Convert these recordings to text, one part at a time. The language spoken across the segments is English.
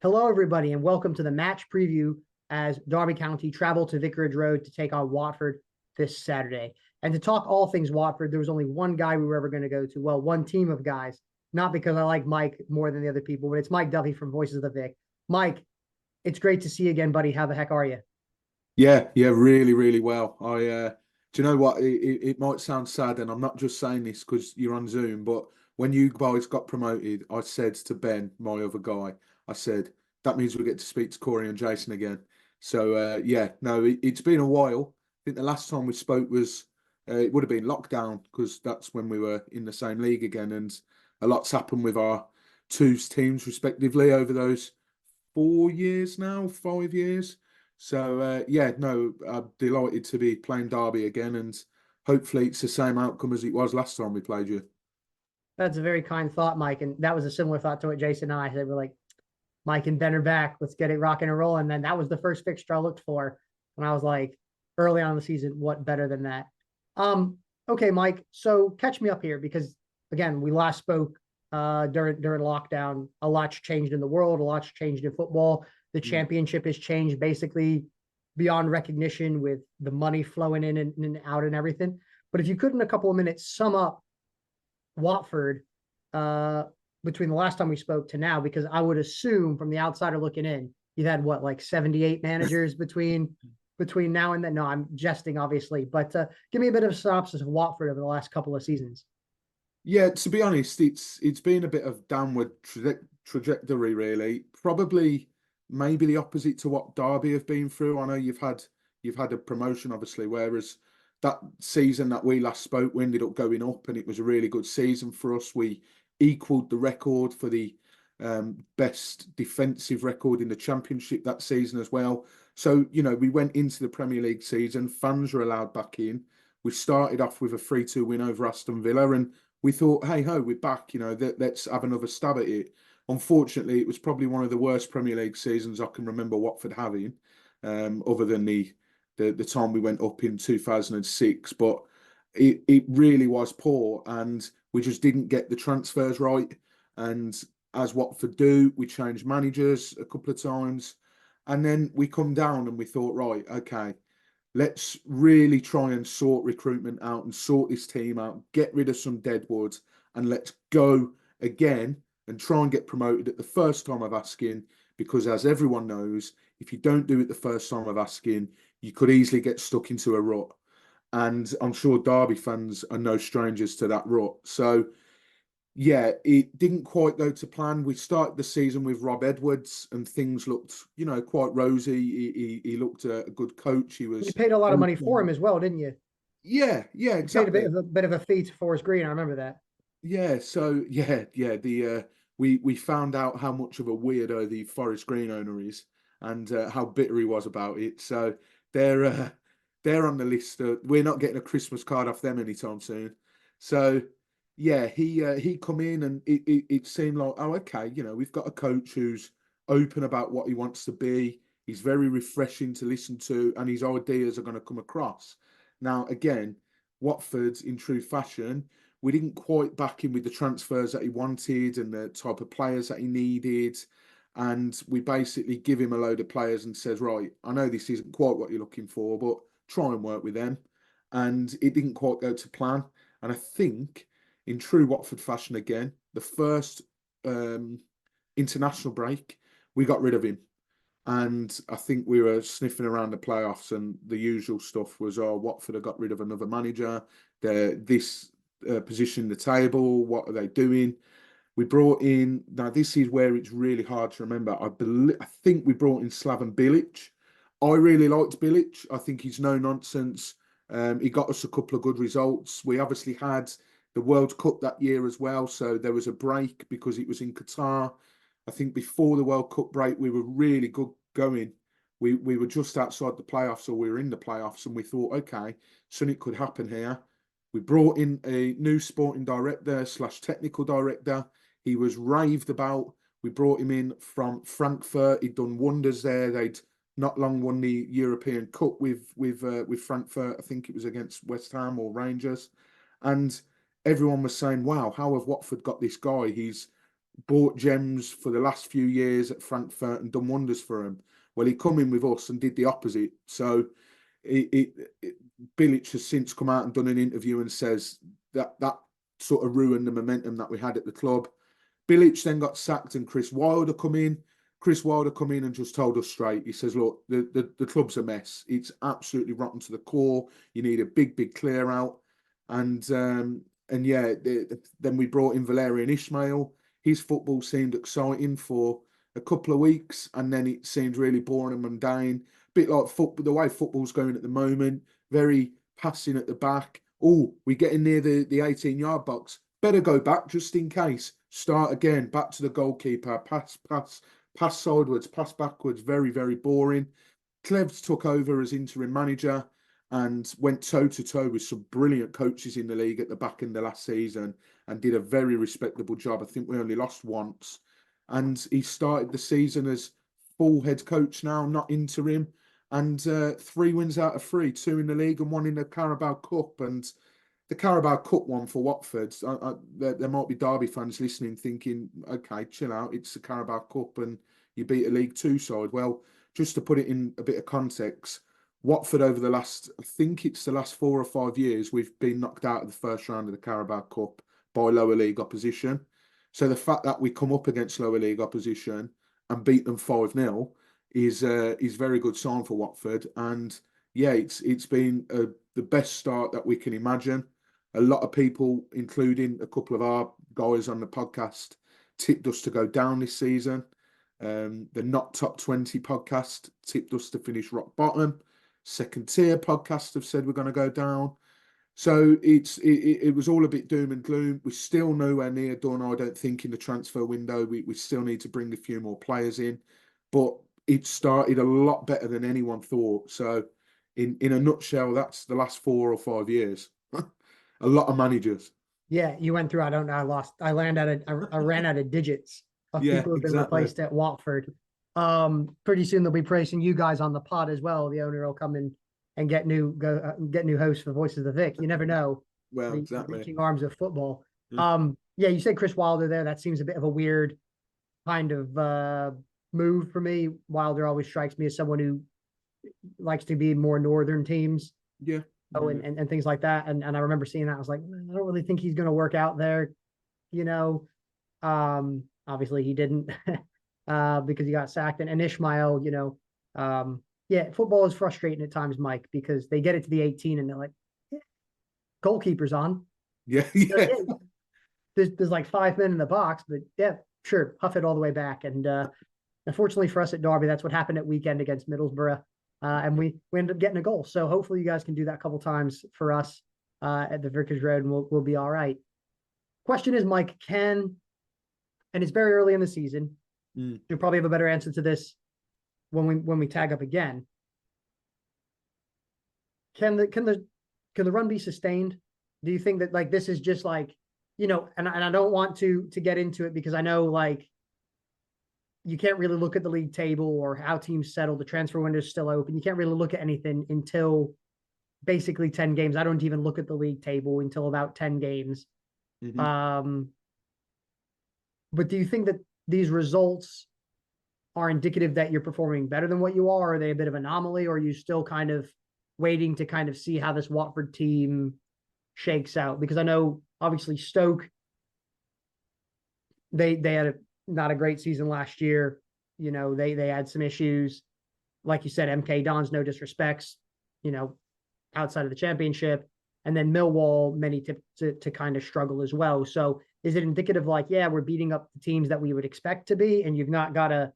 Hello, everybody, and welcome to the match preview as Derby County travel to Vicarage Road to take on Watford this Saturday. And to talk all things Watford, there was only one guy we were ever going to go to. Well, one team of guys, not because I like Mike more than the other people, but it's Mike Duffy from Voices of the Vic. Mike, it's great to see you again, buddy. How the heck are you? Yeah, really, really well. Do you know what? It might sound sad, and I'm not just saying this because you're on Zoom, but when you guys got promoted, I said to Ben, my other guy, I said that means we get to speak to Corey and Jason again. So yeah, no, it's been a while. I think the last time we spoke was it would have been lockdown because that's when we were in the same league again, and a lot's happened with our two teams respectively over those 4 years now, 5 years. So yeah, no, I'm delighted to be playing Derby again, and hopefully it's the same outcome as it was last time we played you. That's a very kind thought, Mike. And that was a similar thought to what Jason and I said. We're like, Mike and Ben are back. Let's get it rocking and rolling. And then that was the first fixture I looked for. And I was like, early on in the season, what better than that? Okay, Mike. So catch me up here because again, we last spoke during lockdown. A lot's changed in the world, a lot's changed in football. The championship has changed basically beyond recognition with the money flowing in and out and everything. But if you could in a couple of minutes sum up Watford between the last time we spoke to now, because I would assume from the outsider looking in, you've had what, like 78 managers between now and then. No, I'm jesting, obviously, but give me a bit of a synopsis of Watford over the last couple of seasons. Yeah, to be honest, it's been a bit of downward trajectory, really. Probably maybe the opposite to what Derby have been through. I know you've had a promotion, obviously, whereas that season that we last spoke, we ended up going up, and it was a really good season for us. We equalled the record for the best defensive record in the Championship that season as well. So, you know, we went into the Premier League season, fans were allowed back in. We started off with a 3-2 win over Aston Villa, and we thought, hey ho, we're back, you know, let's have another stab at it. Unfortunately, it was probably one of the worst Premier League seasons I can remember Watford having, other than the time we went up in 2006. But it really was poor, and we just didn't get the transfers right. And as Watford do, we changed managers a couple of times, and then we come down and we thought, right, okay, let's really try and sort recruitment out and sort this team out, get rid of some deadwood, and let's go again and try and get promoted at the first time of asking, because as everyone knows, if you don't do it the first time of asking, you could easily get stuck into a rut. And I'm sure Derby fans are no strangers to that rut. So, yeah, it didn't quite go to plan. We started the season with Rob Edwards, and things looked, you know, quite rosy. He looked a good coach. He was. You paid a lot of money for him as well, didn't you? Yeah, exactly. You paid a bit of a fee to Forest Green. I remember that. Yeah, so yeah. We found out how much of a weirdo the Forest Green owner is, and how bitter he was about it. So they're on the list. We're not getting a Christmas card off them anytime soon. So yeah, he come in, and it seemed like, oh, okay, you know, we've got a coach who's open about what he wants to be. He's very refreshing to listen to, and his ideas are going to come across. Now, again, Watford, in true fashion, we didn't quite back him with the transfers that he wanted and the type of players that he needed. And we basically give him a load of players and says, right, I know this isn't quite what you're looking for, but try and work with them. And it didn't quite go to plan. And I think, in true Watford fashion again, the first international break, we got rid of him. And I think we were sniffing around the playoffs, and the usual stuff was, oh, Watford have got rid of another manager. This position the table. What are they doing? We brought in, now this is where it's really hard to remember. I think we brought in Slaven Bilic. I really liked Bilic. I think he's no nonsense. He got us a couple of good results. We obviously had the World Cup that year as well, so there was a break because it was in Qatar. I think before the World Cup break, we were really good going. We were just outside the playoffs, or we were in the playoffs, and we thought, okay, something could happen here. We brought in a new sporting director / technical director. He was raved about. We brought him in from Frankfurt. He'd done wonders there. They'd not long won the European Cup with Frankfurt. I think it was against West Ham or Rangers. And everyone was saying, wow, how have Watford got this guy? He's bought gems for the last few years at Frankfurt and done wonders for him. Well, he come in with us and did the opposite. So Bilic has since come out and done an interview and says that sort of ruined the momentum that we had at the club. Bilic then got sacked and Chris Wilder come in. Chris Wilder come in and just told us straight. He says, look, the club's a mess. It's absolutely rotten to the core. You need a big clear out. And yeah, then we brought in Valerian Ismail. His football seemed exciting for a couple of weeks, and then it seemed really boring and mundane. Bit like football, the way football's going at the moment, very passing at the back. Oh, we getting near the 18-yard box. Better go back just in case. Start again, back to the goalkeeper. Pass sideways, pass backwards. Very boring. Clevs took over as interim manager and went toe-to-toe with some brilliant coaches in the league at the back end of last season and did a very respectable job. I think we only lost once. And he started the season as full head coach now, not interim. And 3 wins out of 3, 2 in the league and 1 in the Carabao Cup. And the Carabao Cup one for Watford, there might be Derby fans listening thinking, okay, chill out, it's the Carabao Cup and you beat a League Two side. Well, just to put it in a bit of context, Watford over the last, I think it's the last 4 or 5 years, we've been knocked out of the first round of the Carabao Cup by lower league opposition. So the fact that we come up against lower league opposition and beat them 5-0 is very good sign for Watford. And yeah, it's been the best start that we can imagine. A lot of people, including a couple of our guys on the podcast, tipped us to go down this season. The Not Top 20 podcast tipped us to finish rock bottom. Second tier podcast have said we're going to go down. So it was all a bit doom and gloom. We're still nowhere near done, I don't think, in the transfer window. We still need to bring a few more players in. But it started a lot better than anyone thought. So in a nutshell, that's the last 4 or 5 years. A lot of managers. Yeah, you went through. I don't know. I ran out of digits of Yeah, people who've been exactly. replaced at Watford. Pretty soon they'll be praising you guys on the pod as well. The owner will come in and get new hosts for Voices of the Vic. You never know. Well, The exactly. reaching arms of football. Mm. Yeah, you said Chris Wilder there. That seems a bit of a weird kind of move for me. Wilder always strikes me as someone who likes to be more northern teams. Yeah. Oh, and things like that. And I remember seeing that. I was like, I don't really think he's going to work out there. You know, obviously he didn't because he got sacked. And Ishmael, yeah, football is frustrating at times, Mike, because they get it to the 18 and they're like, yeah, goalkeeper's on. Yeah. Yeah, there's like 5 men in the box, but yeah, sure, huff it all the way back. And unfortunately for us at Derby, that's what happened at weekend against Middlesbrough. And we ended up getting a goal. So hopefully you guys can do that a couple times for us at the Vicarage Road, and we'll be all right. Question is, Mike, and it's very early in the season. You'll probably have a better answer to this when we tag up again. Can the run be sustained? Do you think that like this is just like, and I don't want to get into it because I know like you can't really look at the league table or how teams settle. The transfer window is still open. You can't really look at anything until basically 10 games. I don't even look at the league table until about 10 games. Mm-hmm. But do you think that these results are indicative that you're performing better than what you are? Are they a bit of an anomaly, or are you still kind of waiting to kind of see how this Watford team shakes out? Because I know obviously Stoke, they had not a great season last year. They had some issues. Like you said, MK Dons, no disrespects, outside of the championship. And then Millwall, many to kind of struggle as well. So is it indicative like, yeah, we're beating up the teams that we would expect to be, and you've not got a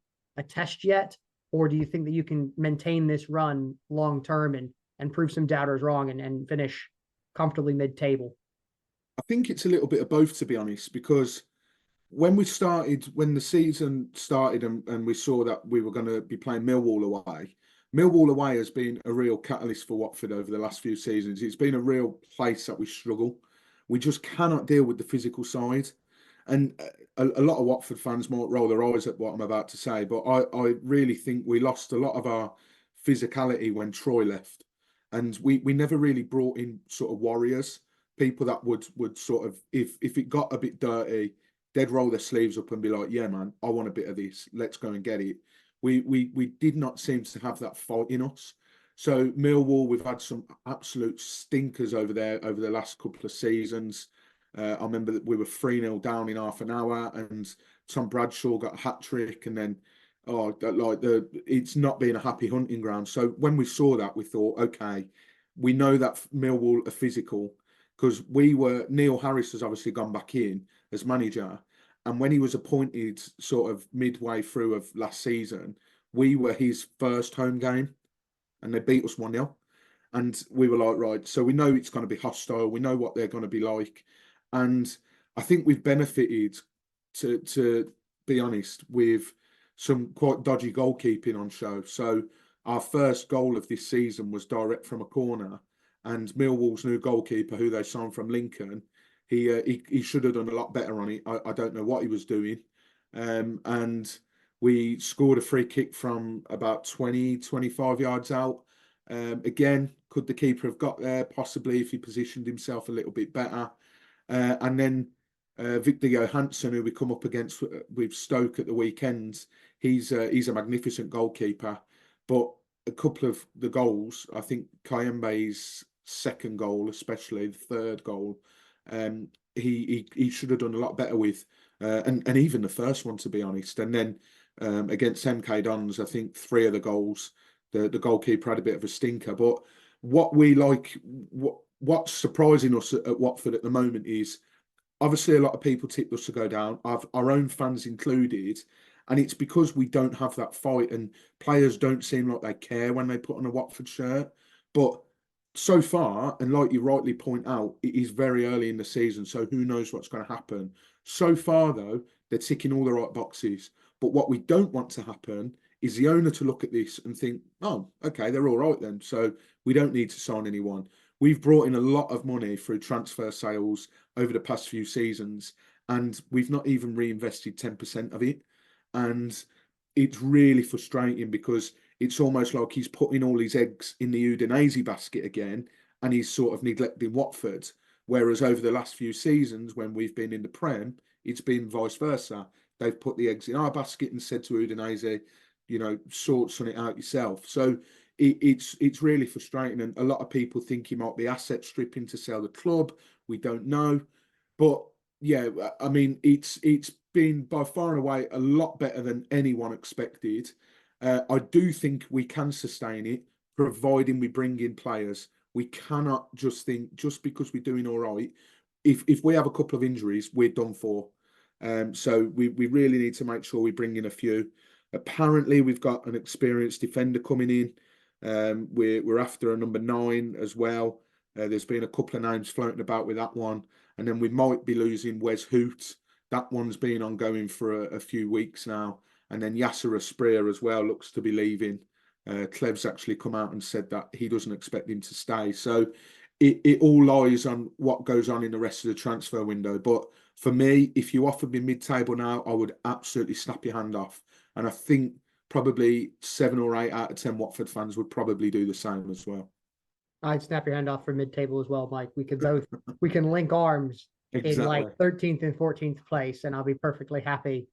test yet? Or do you think that you can maintain this run long term and prove some doubters wrong and finish comfortably mid-table? I think it's a little bit of both, to be honest, because when the season started and we saw that we were going to be playing Millwall away has been a real catalyst for Watford over the last few seasons. It's been a real place that we struggle. We just cannot deal with the physical side. And a lot of Watford fans might roll their eyes at what I'm about to say, but I really think we lost a lot of our physicality when Troy left. And we never really brought in sort of warriors people that would sort of, if it got a bit dirty, they'd roll their sleeves up and be like, yeah, man, I want a bit of this. Let's go and get it. We did not seem to have that fight in us. So Millwall, we've had some absolute stinkers over there over the last couple of seasons. I remember that we were 3-0 down in half an hour, and Tom Bradshaw got a hat trick, and then it's not been a happy hunting ground. So when we saw that, we thought, okay, we know that Millwall are physical, because Neil Harris has obviously gone back in as manager, and when he was appointed sort of midway through of last season, we were his first home game, and they beat us 1-0. And we were like, right, so we know it's going to be hostile. We know what they're going to be like. And I think we've benefited, to be honest, with some quite dodgy goalkeeping on show. So our first goal of this season was direct from a corner, and Millwall's new goalkeeper, who they signed from Lincoln, he should have done a lot better on it. I don't know what he was doing. And we scored a free kick from about 20, 25 yards out. Again, could the keeper have got there? Possibly, if he positioned himself a little bit better. And then Victor Johansson, who we come up against with Stoke at the weekends, he's a magnificent goalkeeper. But a couple of the goals, I think Kayembe's second goal, especially the third goal, he should have done a lot better with, and even the first one, to be honest. And then against MK Dons, I think 3 of the goals, the goalkeeper had a bit of a stinker. But what's surprising us at Watford at the moment is, obviously a lot of people tipped us to go down, our own fans included, and it's because we don't have that fight, and players don't seem like they care when they put on a Watford shirt. But so far, and like you rightly point out, it is very early in the season, so who knows what's going to happen. So far, though, they're ticking all the right boxes. But what we don't want to happen is the owner to look at this and think, oh, okay, they're all right then, so we don't need to sign anyone. We've brought in a lot of money through transfer sales over the past few seasons, and we've not even reinvested 10% of it. And it's really frustrating, because it's almost like he's putting all his eggs in the Udinese basket again, and he's sort of neglecting Watford. Whereas over the last few seasons, when we've been in the Prem, it's been vice versa. They've put the eggs in our basket and said to Udinese, sort something out yourself. So it's really frustrating, and a lot of people think he might be asset stripping to sell the club. We don't know, but yeah, I mean, it's been by far and away a lot better than anyone expected. I do think we can sustain it, providing we bring in players. We cannot just think, just because we're doing all right, if we have a couple of injuries, we're done for. So we really need to make sure we bring in a few. Apparently, we've got an experienced defender coming in. We're after a number 9 as well. There's been a couple of names floating about with that one. And then we might be losing Wes Hoot. That one's been ongoing for a few weeks now. And then Yasser Asprilla as well looks to be leaving. Clev's actually come out and said that he doesn't expect him to stay. So it all lies on what goes on in the rest of the transfer window. But for me, if you offered me mid-table now, I would absolutely snap your hand off. And I think probably 7 or 8 out of 10 Watford fans would probably do the same as well. I'd snap your hand off for mid-table as well, Mike. We can link arms in like 13th and 14th place, and I'll be perfectly happy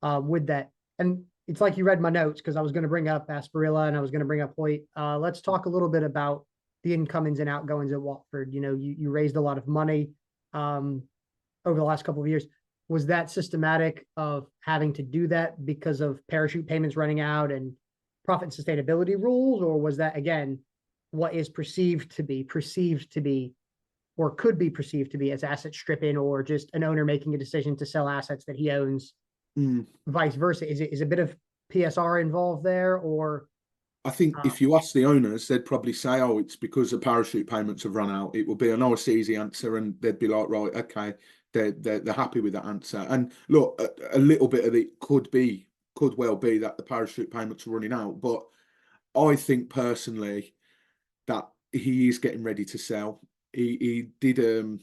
with that. And it's like you read my notes, because I was going to bring up Asperilla and I was going to bring up Hoyt. Let's talk a little bit about the incomings and outgoings at Watford. You raised a lot of money over the last couple of years. Was that systematic of having to do that because of parachute payments running out and profit and sustainability rules? Or was that, again, what is perceived to be, or could be perceived to be, as asset stripping, or just an owner making a decision to sell assets that he owns, vice versa? Is a bit of PSR involved there? Or I think if you ask the owners, they'd probably say, oh, it's because the parachute payments have run out. It would be a nice, easy answer, and they'd be like, right, okay, they're happy with that answer. And look, a little bit of it could well be that the parachute payments are running out. But I think personally that he is getting ready to sell. He did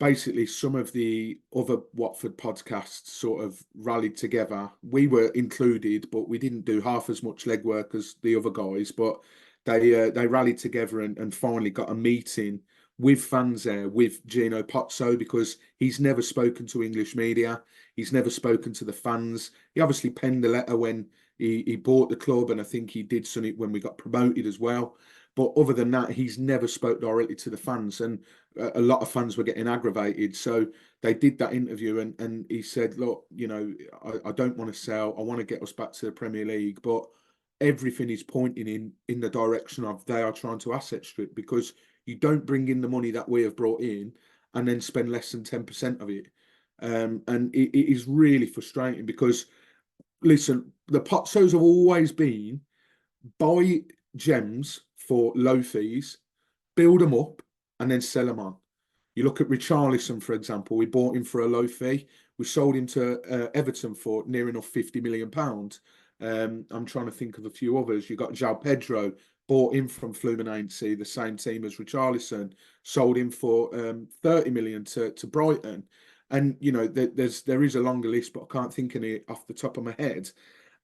basically, some of the other Watford podcasts sort of rallied together. We were included, but we didn't do half as much legwork as the other guys. But they rallied together and finally got a meeting with fans there, with Gino Pozzo, because he's never spoken to English media. He's never spoken to the fans. He obviously penned a letter when he bought the club, and I think he did something when we got promoted as well. But other than that, he's never spoke directly to the fans, and a lot of fans were getting aggravated. So they did that interview, and he said, "Look, I don't want to sell. I want to get us back to the Premier League, but everything is pointing in the direction of they are trying to asset strip, because you don't bring in the money that we have brought in and then spend less than 10% of it." And it is really frustrating because, listen, the Pozzos have always been buy gems for low fees, build them up, and then sell them on. You look at Richarlison, for example. We bought him for a low fee. We sold him to Everton for near enough £50 million. I'm trying to think of a few others. You got João Pedro, bought him from Fluminense, the same team as Richarlison, sold him for 30 million to Brighton. And there is a longer list, but I can't think of it off the top of my head.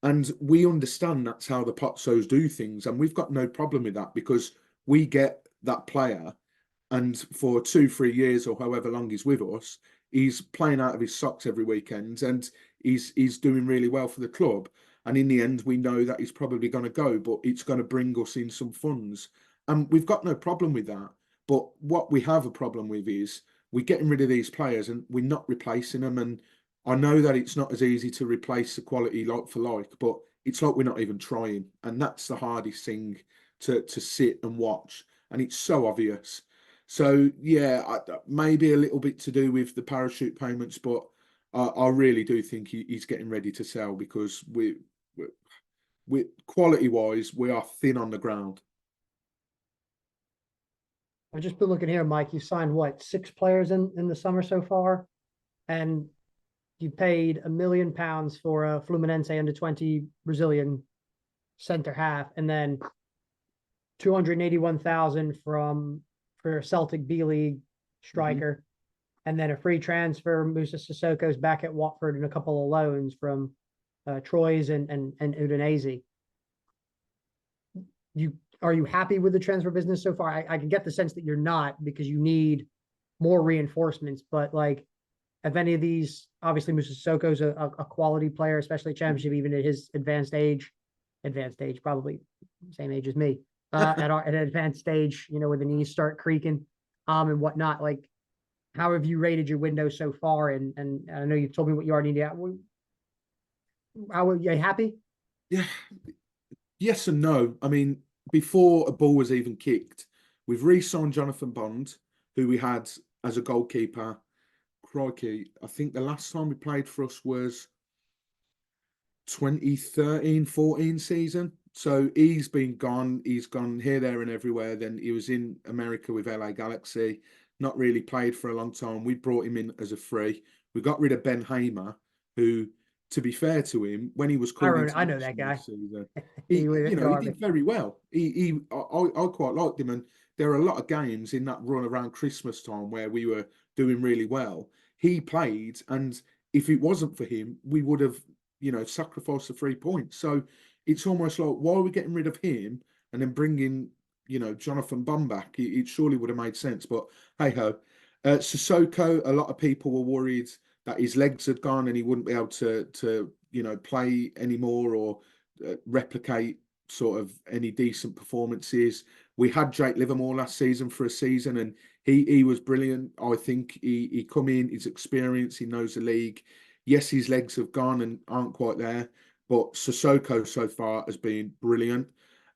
And we understand that's how the Pozzos do things, and we've got no problem with that, because we get that player, and for 2-3 years or however long he's with us, he's playing out of his socks every weekend, and he's doing really well for the club. And in the end, we know that he's probably going to go, but it's going to bring us in some funds, and we've got no problem with that. But what we have a problem with is we're getting rid of these players and we're not replacing them. And I know that it's not as easy to replace the quality like for like, but it's like we're not even trying, and that's the hardest thing to sit and watch, and it's so obvious. So yeah, maybe a little bit to do with the parachute payments, but I really do think he's getting ready to sell, because we quality wise we are thin on the ground. I've just been looking here, Mike. You signed what, 6 players in the summer so far, and you paid £1 million for a Fluminense under 20 Brazilian center half, and then 281,000 for Celtic B League striker, and then a free transfer. Musa Sissoko's back at Watford, and a couple of loans from Troyes and Udinese. Are you happy with the transfer business so far? I can get the sense that you're not, because you need more reinforcements. But like, if any of these, obviously Musa Sissoko's a quality player, especially championship, even at his advanced age, probably same age as me, at an advanced stage, when the knees start creaking, and whatnot. Like, how have you rated your window so far? And I know you've told me what you already need. How are you happy? Yeah, yes and no. I mean, before a ball was even kicked, we've re-signed Jonathan Bond, who we had as a goalkeeper. Crikey, I think the last time he played for us was 2013-14 season. So he's been gone. He's gone here, there, and everywhere. Then he was in America with LA Galaxy, not really played for a long time. We brought him in as a free. We got rid of Ben Hamer, who, to be fair to him, when he was called I know that guy. season, he he did very well. I quite liked him, and there are a lot of games in that run around Christmas time where we were doing really well. He played, and if it wasn't for him, we would have, sacrificed the 3 points. So it's almost like, why are we getting rid of him and then bringing, Jonathan Bum back? It surely would have made sense. But hey ho, Sissoko. A lot of people were worried that his legs had gone and he wouldn't be able to play anymore, or replicate sort of any decent performances. We had Jake Livermore last season for a season, and he was brilliant. I think he come in, his experience, he knows the league. Yes, his legs have gone and aren't quite there, but Sissoko so far has been brilliant.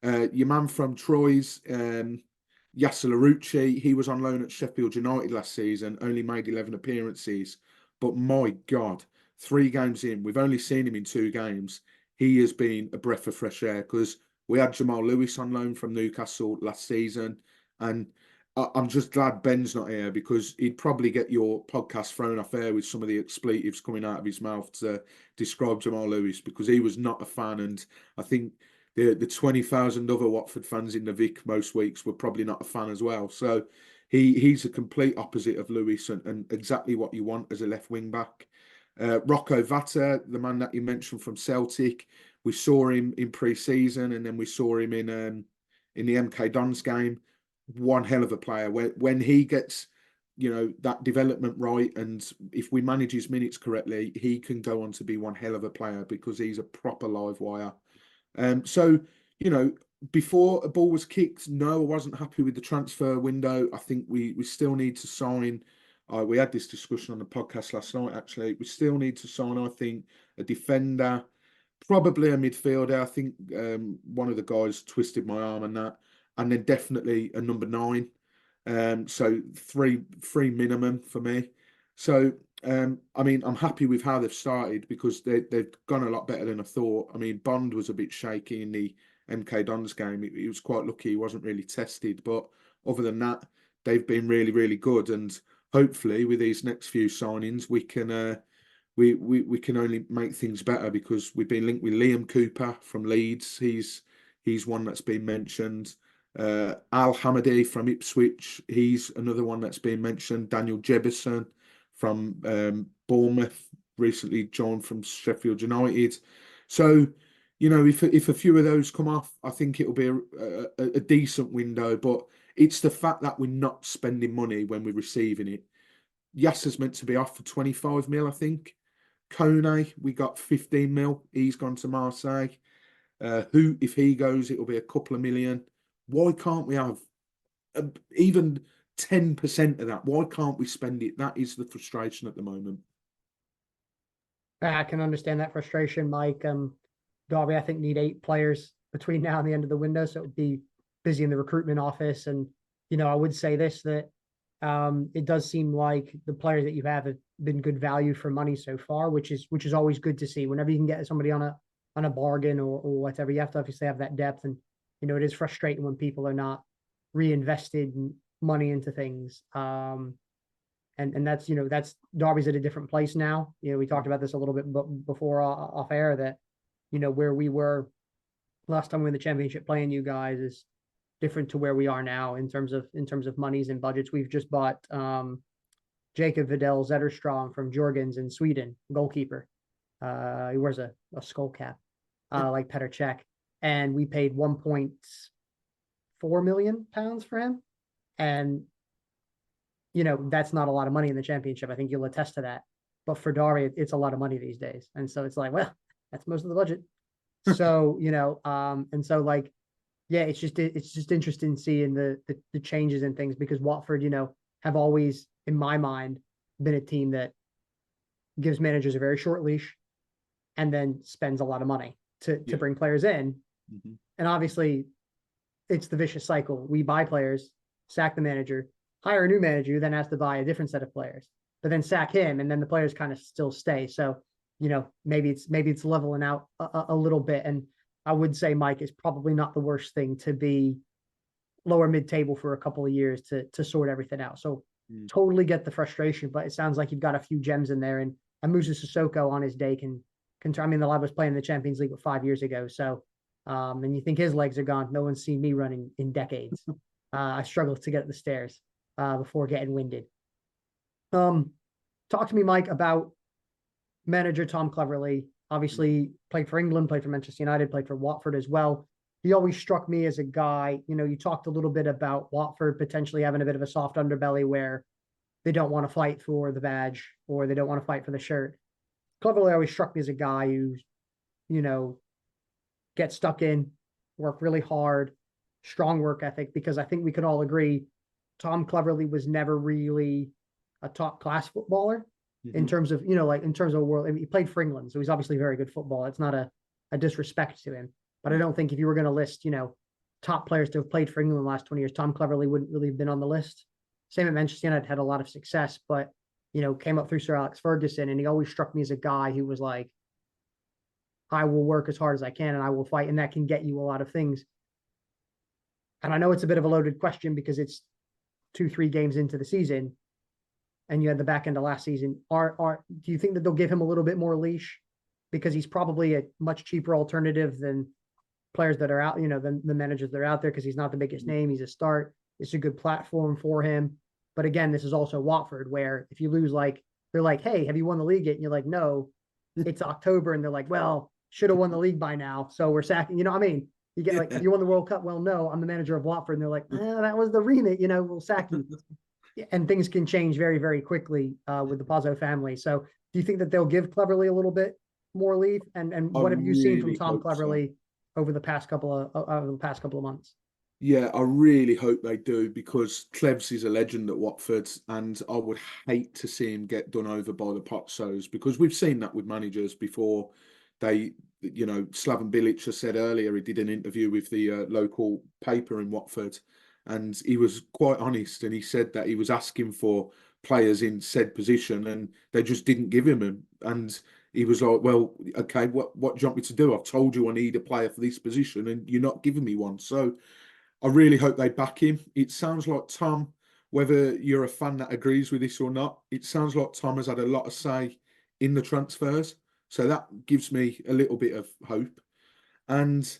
Your man from Troyes, Yasser Larouci, he was on loan at Sheffield United last season, only made 11 appearances. But my God, 3 games in, we've only seen him in 2 games. He has been a breath of fresh air, because we had Jamal Lewis on loan from Newcastle last season. And I'm just glad Ben's not here, because he'd probably get your podcast thrown off air with some of the expletives coming out of his mouth to describe Jamal Lewis, because he was not a fan. And I think the 20,000 other Watford fans in the Vic most weeks were probably not a fan as well. So he's a complete opposite of Lewis, and exactly what you want as a left wing back. Rocco Vata, the man that you mentioned from Celtic, we saw him in pre-season, and then we saw him in the MK Dons game. one hell of a player. When he gets, that development right, and if we manage his minutes correctly, he can go on to be one hell of a player because he's a proper live wire. So, you know, before a ball was kicked, no, I wasn't happy with the transfer window. I think we still need to sign. We had this discussion on the podcast last night, actually. We still need to sign, I think, a defender, probably a midfielder. I think one of the guys twisted my arm and that, and then definitely a number 9. So three minimum for me. So I mean, I'm happy with how they've started because they've gone a lot better than I thought. I mean, Bond was a bit shaky in the MK Dons game. He was quite lucky he wasn't really tested, but other than that, they've been really, really good. And hopefully, with these next few signings, we can we can only make things better because we've been linked with Liam Cooper from Leeds. He's one that's been mentioned. Al Hamadi from Ipswich, he's another one that's been mentioned. Daniel Jebison from Bournemouth, recently joined from Sheffield United. So, if a few of those come off, I think it'll be a decent window. But it's the fact that we're not spending money when we're receiving it. Yasser's meant to be off for 25 mil, I think. Kone, we got 15 mil. He's gone to Marseille. Who, if he goes, it'll be a couple of million. Why can't we have even 10% of that? Why can't we spend it? That is the frustration at the moment. I can understand that frustration, Mike. Derby, I think, need 8 players between now and the end of the window, so it would be busy in the recruitment office. And I would say this, that it does seem like the players that you have been good value for money so far, which is always good to see. Whenever you can get somebody on a bargain or whatever, you have to obviously have that depth. And it is frustrating when people are not reinvested money into things. And that's that's Derby's at a different place now. We talked about this a little bit before off air, that where we were last time we were in the championship playing you guys is different to where we are now in terms of monies and budgets. We've just bought Jacob Videll Zetterstrom from Jorgens in Sweden, goalkeeper. He wears a skull cap, like Petr Cech, and we paid £1.4 million for him. And that's not a lot of money in the championship. I think you'll attest to that. But for Derby, it's a lot of money these days. And so it's like, well, that's most of the budget. So, and so like, yeah, it's just interesting seeing the changes and things, because Watford, have always, in my mind, been a team that gives managers a very short leash and then spends a lot of money to bring players in. Mm-hmm. And obviously it's the vicious cycle. We buy players, sack the manager, hire a new manager who then has to buy a different set of players, but then sack him, and then the players kind of still stay. So, maybe it's leveling out a little bit. And I would say, Mike, is probably not the worst thing to be lower mid-table for a couple of years to sort everything out. So totally get the frustration, but it sounds like you've got a few gems in there. And Musa Sissoko on his day can I mean, the lad was playing in the Champions League 5 years ago. So, and you think his legs are gone. No one's seen me running in decades. I struggled to get up the stairs before getting winded. Talk to me, Mike, about manager Tom Cleverley. Obviously played for England, played for Manchester United, played for Watford as well. He always struck me as a guy, you talked a little bit about Watford potentially having a bit of a soft underbelly where they don't want to fight for the badge or they don't want to fight for the shirt. Cleverley always struck me as a guy who, gets stuck in, work really hard, strong work ethic, because I think we could all agree Tom Cleverley was never really a top class footballer. In terms of, in terms of world. I mean, he played for England, so he's obviously a very good footballer. It's not a disrespect to him. But I don't think if you were going to list, top players to have played for England in the last 20 years, Tom Cleverley wouldn't really have been on the list. Same at Manchester United, had a lot of success, but, came up through Sir Alex Ferguson, and he always struck me as a guy who was like, I will work as hard as I can and I will fight, and that can get you a lot of things. And I know it's a bit of a loaded question because it's 2-3 games into the season, and you had the back end of last season. Do you think that they'll give him a little bit more leash because he's probably a much cheaper alternative than players that are out, than the managers that are out there, because he's not the biggest name. He's a start. It's a good platform for him. But again, this is also Watford, where if you lose, like, they're like, hey, have you won the league yet? And you're like, no, it's October. And they're like, well, should have won the league by now. So we're sacking, You get like, you won the World Cup. Well, no, I'm the manager of Watford. And they're like, that was the remit, we'll sack you. And things can change very, very quickly with the Pazzo family. So do you think that they'll give Cleverly a little bit more leave? And I what have you seen from really Tom hope so. Cleverly over the past couple of months? Yeah, I really hope they do because Klebs is a legend at Watford, and I would hate to see him get done over by the Potsos because we've seen that with managers before. Slaven Bilic has said earlier, he did an interview with the local paper in Watford, and he was quite honest, and he said that he was asking for players in said position, and they just didn't give him them. And he was like, "Well, okay, what do you want me to do? I've told you I need a player for this position, and you're not giving me one." So I really hope they back him. It sounds like Tom, whether you're a fan that agrees with this or not, it sounds like Tom has had a lot of say in the transfers. So that gives me a little bit of hope. And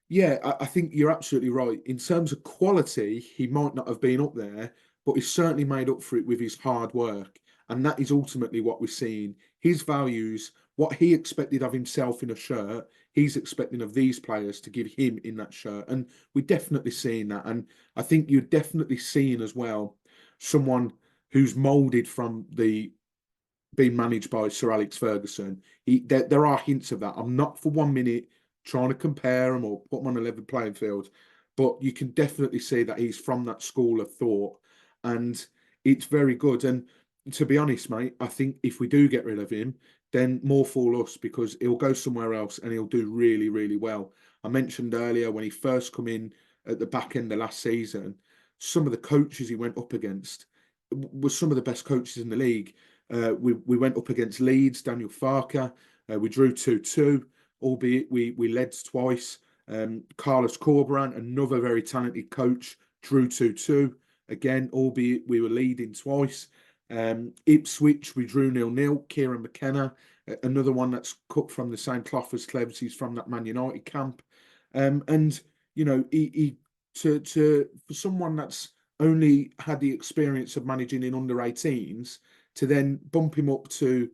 yeah, I think you're absolutely right. In terms of quality, he might not have been up there, but he's certainly made up for it with his hard work. And that is ultimately what we're seeing. His values, what he expected of himself in a shirt, he's expecting of these players to give him in that shirt. And we're definitely seeing that. And I think you're definitely seeing as well someone who's moulded from the being managed by Sir Alex Ferguson. There are hints of that. I'm not for 1 minute trying to compare him or put him on a level playing field, but you can definitely see that he's from that school of thought, and it's very good. And to be honest, mate, I think if we do get rid of him, then more fool us because he'll go somewhere else and he'll do really, really well. I mentioned earlier when he first come in at the back end of last season, some of the coaches he went up against were some of the best coaches in the league. We went up against Leeds, Daniel Farker. We drew 2-2, albeit we led twice. Carlos Corberan, another very talented coach, drew 2-2. Again, albeit we were leading twice. Ipswich, we drew 0-0. Kieran McKenna, another one that's cut from the same cloth as Klebs. He's from that Man United camp. And, he for someone that's only had the experience of managing in under 18s to then bump him up to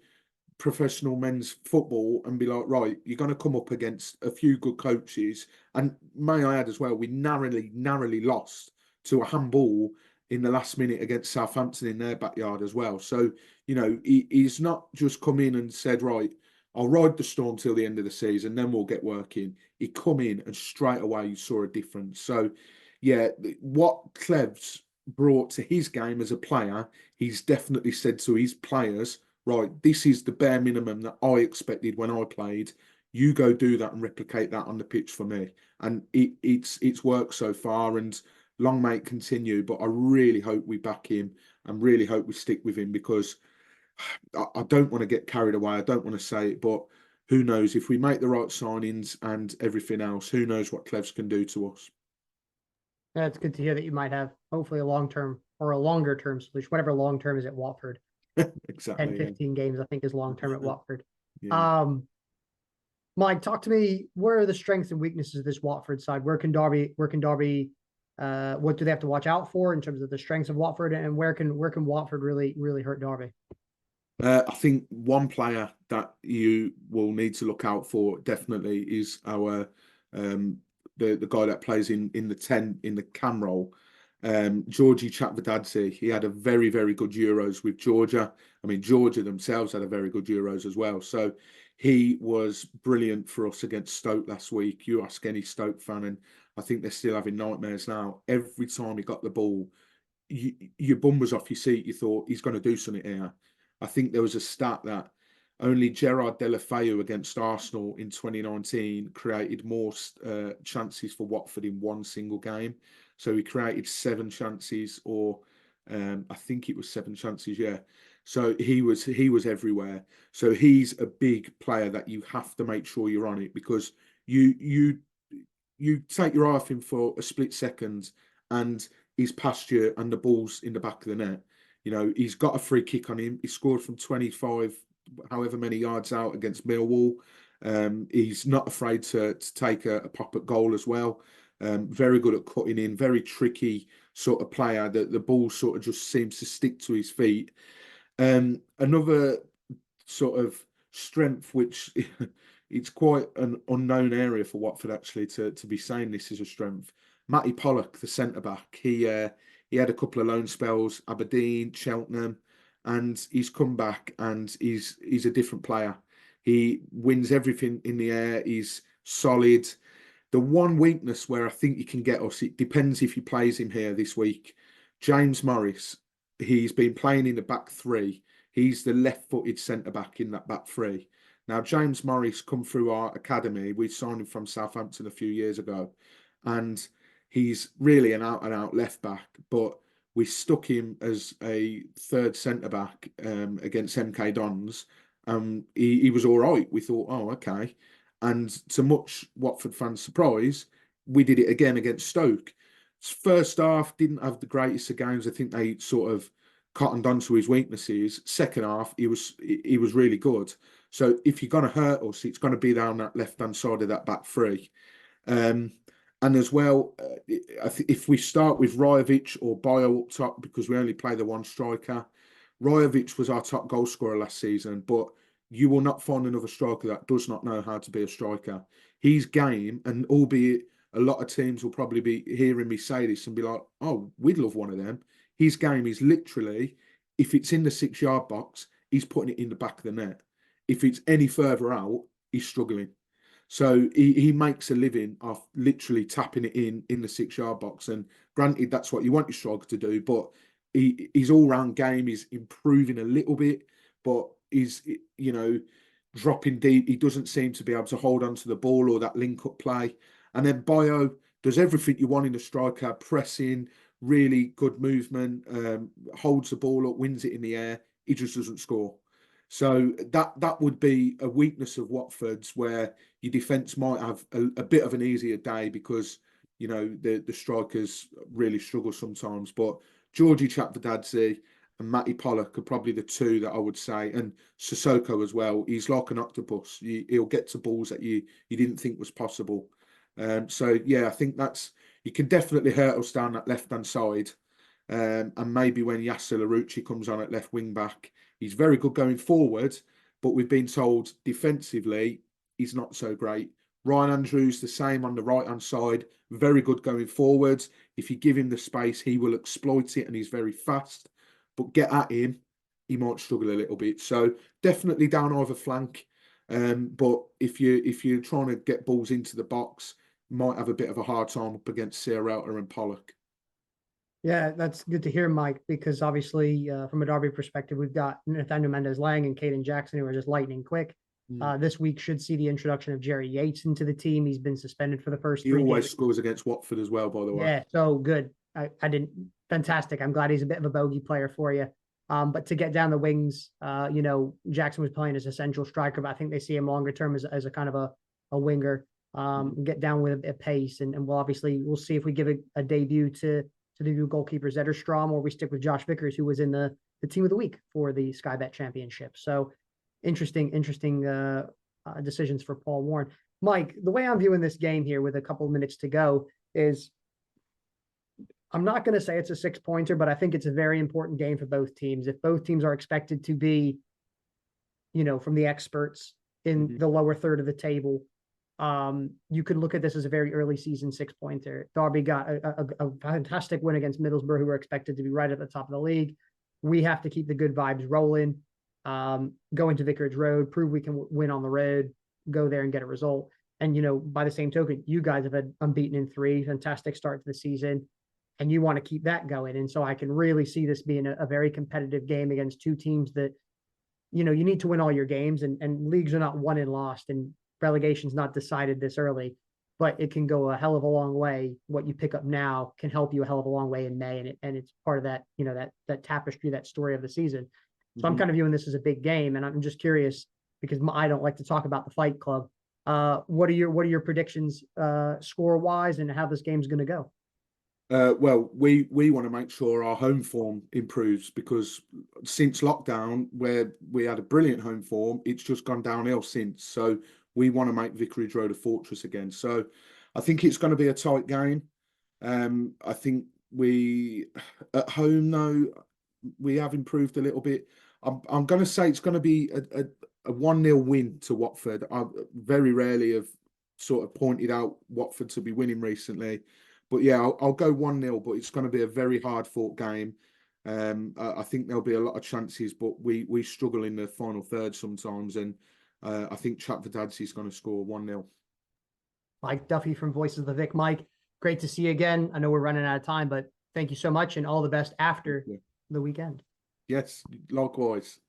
professional men's football and be like, right, you're going to come up against a few good coaches. And may I add as well, we narrowly lost to a handball in the last minute against Southampton in their backyard as well. So, he's not just come in and said, right, I'll ride the storm till the end of the season, then we'll get working. He come in and straight away you saw a difference. So, yeah, what Clevs brought to his game as a player, he's definitely said to his players, right, this is the bare minimum that I expected when I played. You go do that and replicate that on the pitch for me. And it's worked so far, and long may it continue. But I really hope we back him and really hope we stick with him because I don't want to get carried away. I don't want to say it, but who knows if we make the right signings and everything else? Who knows what Clevs can do to us? Yeah, it's good to hear that you might have hopefully a long term or a longer term solution, whatever long term is at Watford. 10, Exactly. 15 games, I think, is long term at Watford. Yeah. Um, Mike, talk to me. Where are the strengths and weaknesses of this Watford side? What do they have to watch out for in terms of the strengths of Watford, and where can Watford really hurt Derby? I think one player that you will need to look out for definitely is our the guy that plays in the 10 in the cam role. Georgie Chatvidadze. He had a very good Euros with Georgia. I mean, Georgia themselves had a very good Euros as well. So he was brilliant for us against Stoke last week. You ask any Stoke fan, and I think they're still having nightmares now. Every time he got the ball, your bum was off your seat. You thought he's going to do something here. I think there was a stat that only Gerard Deulofeu against Arsenal in 2019 created more chances for Watford in one single game. So he created 7 chances, or I think it was 7 chances. Yeah. So he was everywhere. So he's a big player that you have to make sure you're on it because you take your eye off him for a split second, and he's past you, and the ball's in the back of the net. He's got a free kick on him. He scored from 25, however many yards out against Millwall. He's not afraid to take a pop at goal as well. Very good at cutting in, very tricky sort of player that the ball sort of just seems to stick to his feet. Another sort of strength, which it's quite an unknown area for Watford actually to be saying this is a strength. Matty Pollock, the centre back, he had a couple of loan spells, Aberdeen, Cheltenham, and he's come back and he's a different player. He wins everything in the air. He's solid. The one weakness where I think he can get us, it depends if he plays him here this week. James Morris, he's been playing in the back three. He's the left-footed centre back in that back three. Now, James Morris come through our academy. We signed him from Southampton a few years ago, and he's really an out-and-out left back. But we stuck him as a third centre back against MK Dons. He was all right. We thought, oh, okay. And to much Watford fans' surprise, we did it again against Stoke. First half didn't have the greatest of games. I think they sort of cottoned onto his weaknesses. Second half, he was really good. So if you're going to hurt us, it's going to be down that left-hand side of that back three. And as well, if we start with Rajovic or Bio up top, because we only play the one striker, Rajovic was our top goal scorer last season, but you will not find another striker that does not know how to be a striker. His game, and albeit a lot of teams will probably be hearing me say this and be like, oh, we'd love one of them. His game is literally, if it's in the 6-yard box, he's putting it in the back of the net. If it's any further out, he's struggling. So he makes a living off literally tapping it in the 6-yard box. And granted, that's what you want your striker to do, but his all-round game is improving a little bit, but he's, dropping deep. He doesn't seem to be able to hold on to the ball or that link-up play. And then Bio does everything you want in a striker, pressing, really good movement, holds the ball up, wins it in the air. He just doesn't score. So that would be a weakness of Watford's, where your defence might have a bit of an easier day because, the strikers really struggle sometimes. But Georgie Chapverdadze and Matty Pollock are probably the two that I would say, and Sissoko as well. He's like an octopus. He'll get to balls that you didn't think was possible. So yeah, I think you can definitely hurt us down that left-hand side. And maybe when Yasser Larouci comes on at left wing back, he's very good going forward, but we've been told defensively he's not so great. Ryan Andrews, the same on the right-hand side, very good going forward. If you give him the space, he will exploit it, and he's very fast. But get at him, he might struggle a little bit. So definitely down either flank. But if you're trying to get balls into the box, might have a bit of a hard time up against Sierralta and Pollock. Yeah, that's good to hear, Mike, because obviously from a Derby perspective, we've got Nathaniel Mendez-Lang and Caden Jackson who are just lightning quick. This week should see the introduction of Jerry Yates into the team. He's been suspended for the first 3 games. He always scores against Watford as well, by the way. Yeah, so good. I didn't. Fantastic. I'm glad he's a bit of a bogey player for you. But to get down the wings, Jackson was playing as a central striker, but I think they see him longer term as a kind of a winger. Get down with a pace, and we'll see if we give a debut to the new goalkeeper Zetterstrom, or we stick with Josh Vickers, who was in the team of the week for the Sky Bet Championship. So interesting decisions for Paul Warren. Mike, the way I'm viewing this game here with a couple of minutes to go is, I'm not going to say it's a 6-pointer, but I think it's a very important game for both teams. If both teams are expected to be, from the experts in the lower third of the table, you could look at this as a very early season 6-pointer. Derby got a fantastic win against Middlesbrough, who are expected to be right at the top of the league. We have to keep the good vibes rolling, go into Vicarage Road, prove we can win on the road, go there and get a result. And, by the same token, you guys have had unbeaten in 3, fantastic start to the season, and you want to keep that going. And so I can really see this being a very competitive game against two teams that, you need to win all your games, and leagues are not won and lost, and relegation's not decided this early, but it can go a hell of a long way. What you pick up now can help you a hell of a long way in May. And it's part of that, that tapestry, that story of the season. So I'm kind of viewing this as a big game, and I'm just curious, because I don't like to talk about the Fight Club. What are your predictions score wise, and how this game's going to go? Well, we want to make sure our home form improves, because since lockdown, where we had a brilliant home form, it's just gone downhill since. So we want to make Vicarage Road a fortress again. So I think it's going to be a tight game. I think we, at home though, we have improved a little bit. I'm going to say it's going to be a 1-0 win to Watford. I very rarely have sort of pointed out Watford to be winning recently. But yeah, I'll go 1-0, but it's going to be a very hard fought game. I think there'll be a lot of chances, but we struggle in the final third sometimes. And I think Chatford is going to score 1-0. Mike Duffy from Voices of the Vic. Mike, great to see you again. I know we're running out of time, but thank you so much and all the best after the weekend. Yes, likewise.